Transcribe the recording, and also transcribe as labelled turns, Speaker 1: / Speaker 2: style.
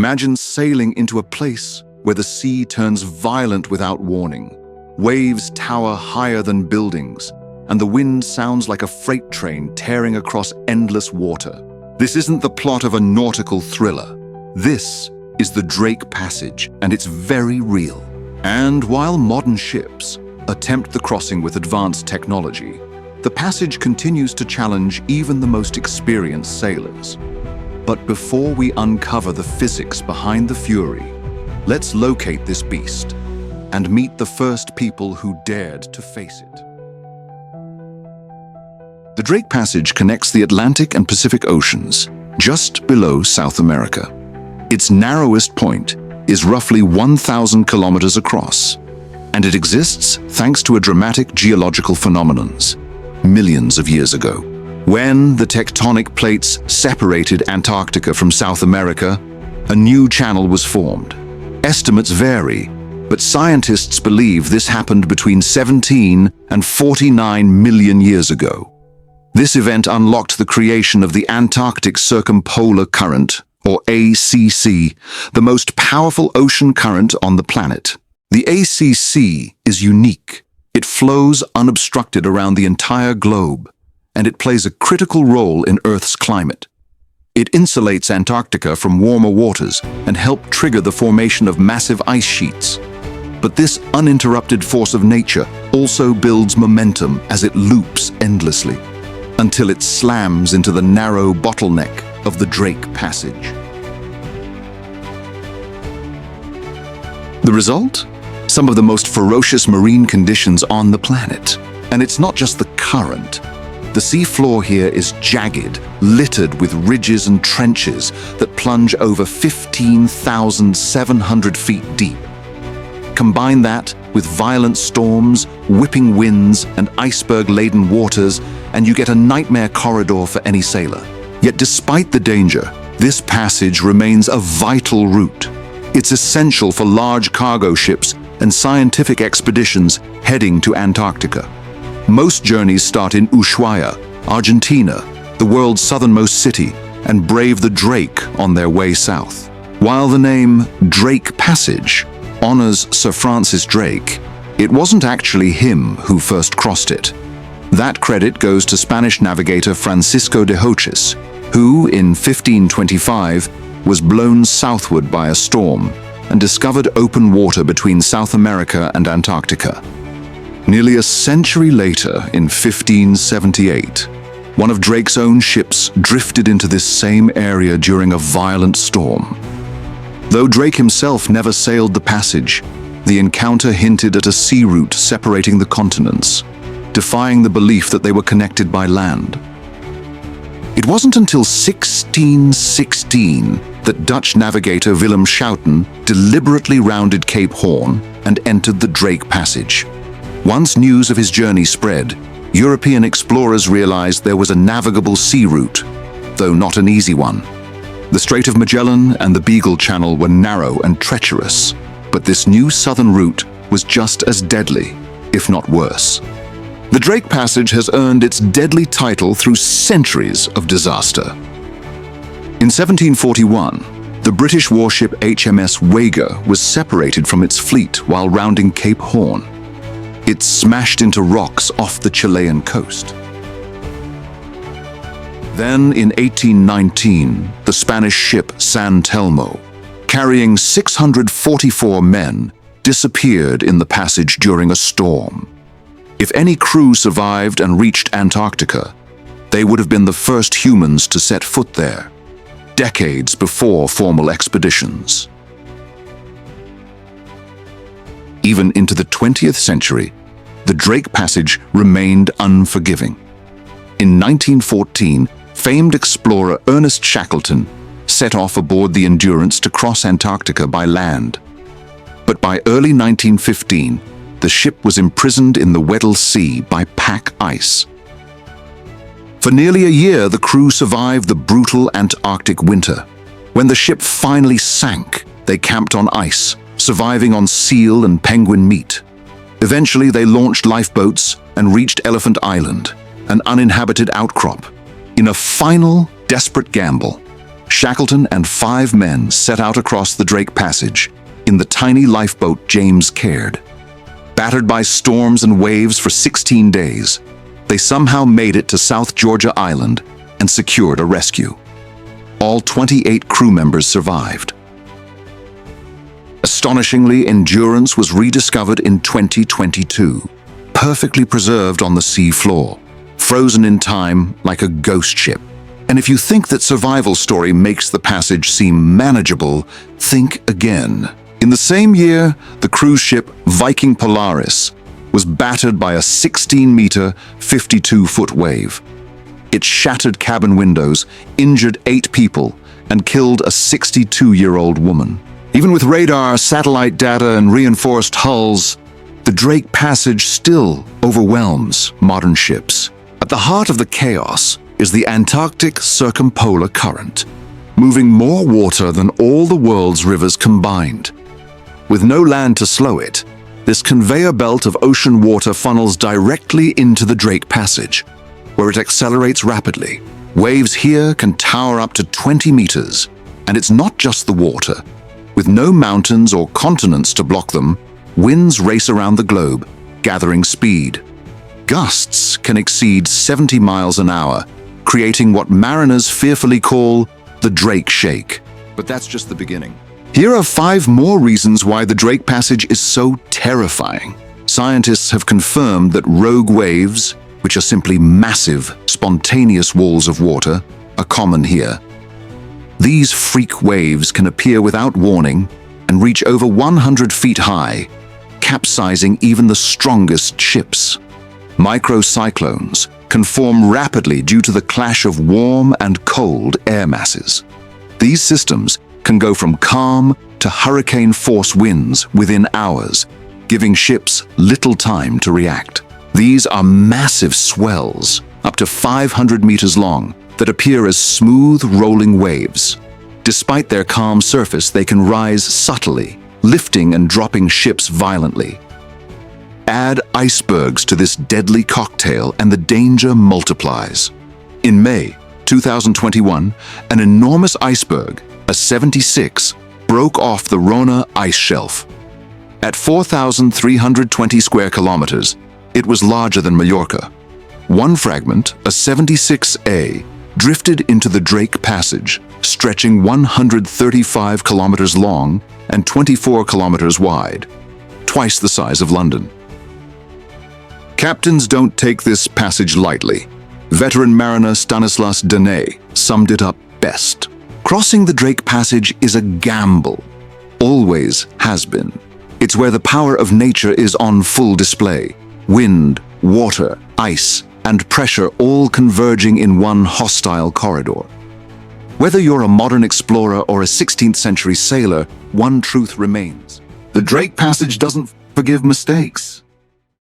Speaker 1: Imagine sailing into a place where the sea turns violent without warning. Waves tower higher than buildings, and the wind sounds like a freight train tearing across endless water. This isn't the plot of a nautical thriller. This is the Drake Passage, and it's very real. And while modern ships attempt the crossing with advanced technology, the passage continues to challenge even the most experienced sailors. But before we uncover the physics behind the fury, let's locate this beast and meet the first people who dared to face it. The Drake Passage connects the Atlantic and Pacific Oceans just below South America. Its narrowest point is roughly 1,000 kilometers across, and it exists thanks to a dramatic geological phenomenon millions of years ago. When the tectonic plates separated Antarctica from South America, a new channel was formed. Estimates vary, but scientists believe this happened between 17 and 49 million years ago. This event unlocked the creation of the Antarctic Circumpolar Current, or ACC, the most powerful ocean current on the planet. The ACC is unique. It flows unobstructed around the entire globe, and it plays a critical role in Earth's climate. It insulates Antarctica from warmer waters and helps trigger the formation of massive ice sheets. But this uninterrupted force of nature also builds momentum as it loops endlessly, until it slams into the narrow bottleneck of the Drake Passage. The result? Some of the most ferocious marine conditions on the planet. And it's not just the current. The seafloor here is jagged, littered with ridges and trenches that plunge over 15,700 feet deep. Combine that with violent storms, whipping winds, and iceberg-laden waters, and you get a nightmare corridor for any sailor. Yet despite the danger, this passage remains a vital route. It's essential for large cargo ships and scientific expeditions heading to Antarctica. Most journeys start in Ushuaia, Argentina, the world's southernmost city, and brave the Drake on their way south. While the name Drake Passage honors Sir Francis Drake, it wasn't actually him who first crossed it. That credit goes to Spanish navigator Francisco de Hoces, who, in 1525, was blown southward by a storm and discovered open water between South America and Antarctica. Nearly a century later, in 1578, one of Drake's own ships drifted into this same area during a violent storm. Though Drake himself never sailed the passage, the encounter hinted at a sea route separating the continents, defying the belief that they were connected by land. It wasn't until 1616 that Dutch navigator Willem Schouten deliberately rounded Cape Horn and entered the Drake Passage. Once news of his journey spread, European explorers realized there was a navigable sea route, though not an easy one. The Strait of Magellan and the Beagle Channel were narrow and treacherous, but this new southern route was just as deadly, if not worse. The Drake Passage has earned its deadly title through centuries of disaster. In 1741, the British warship HMS Wager was separated from its fleet while rounding Cape Horn. It smashed into rocks off the Chilean coast. Then, in 1819, the Spanish ship San Telmo, carrying 644 men, disappeared in the passage during a storm. If any crew survived and reached Antarctica, they would have been the first humans to set foot there, decades before formal expeditions. Even into the 20th century, the Drake Passage remained unforgiving. In 1914, famed explorer Ernest Shackleton set off aboard the Endurance to cross Antarctica by land. But by early 1915, the ship was imprisoned in the Weddell Sea by pack ice. For nearly a year, the crew survived the brutal Antarctic winter. When the ship finally sank, they camped on ice, surviving on seal and penguin meat. Eventually, they launched lifeboats and reached Elephant Island, an uninhabited outcrop. In a final, desperate gamble, Shackleton and 5 men set out across the Drake Passage in the tiny lifeboat James Caird. Battered by storms and waves for 16 days, they somehow made it to South Georgia Island and secured a rescue. All 28 crew members survived. Astonishingly, Endurance was rediscovered in 2022, perfectly preserved on the sea floor, frozen in time like a ghost ship. And if you think that survival story makes the passage seem manageable, think again. In the same year, the cruise ship Viking Polaris was battered by a 16-meter, 52-foot wave. It shattered cabin windows, injured 8 people, and killed a 62-year-old woman. Even with radar, satellite data, and reinforced hulls, the Drake Passage still overwhelms modern ships. At the heart of the chaos is the Antarctic circumpolar current, moving more water than all the world's rivers combined. With no land to slow it, this conveyor belt of ocean water funnels directly into the Drake Passage, where it accelerates rapidly. Waves here can tower up to 20 meters, and it's not just the water. With no mountains or continents to block them, winds race around the globe, gathering speed. Gusts can exceed 70 miles an hour, creating what mariners fearfully call the Drake Shake. But that's just the beginning. Here are 5 more reasons why the Drake Passage is so terrifying. Scientists have confirmed that rogue waves, which are simply massive, spontaneous walls of water, are common here. These freak waves can appear without warning and reach over 100 feet high, capsizing even the strongest ships. Microcyclones can form rapidly due to the clash of warm and cold air masses. These systems can go from calm to hurricane-force winds within hours, giving ships little time to react. These are massive swells, up to 500 meters long, that appear as smooth, rolling waves. Despite their calm surface, they can rise subtly, lifting and dropping ships violently. Add icebergs to this deadly cocktail and the danger multiplies. In May 2021, an enormous iceberg, a 76, broke off the Rona ice shelf. At 4,320 square kilometers, it was larger than Mallorca. One fragment, a 76A, drifted into the Drake Passage, stretching 135 kilometers long and 24 kilometers wide, twice the size of London. Captains don't take this passage lightly. Veteran mariner Stanislas Denet summed it up best. Crossing the Drake Passage is a gamble. Always has been. It's where the power of nature is on full display. Wind, water, ice, and pressure all converging in one hostile corridor. Whether you're a modern explorer or a 16th century sailor, one truth remains. The Drake Passage doesn't forgive mistakes.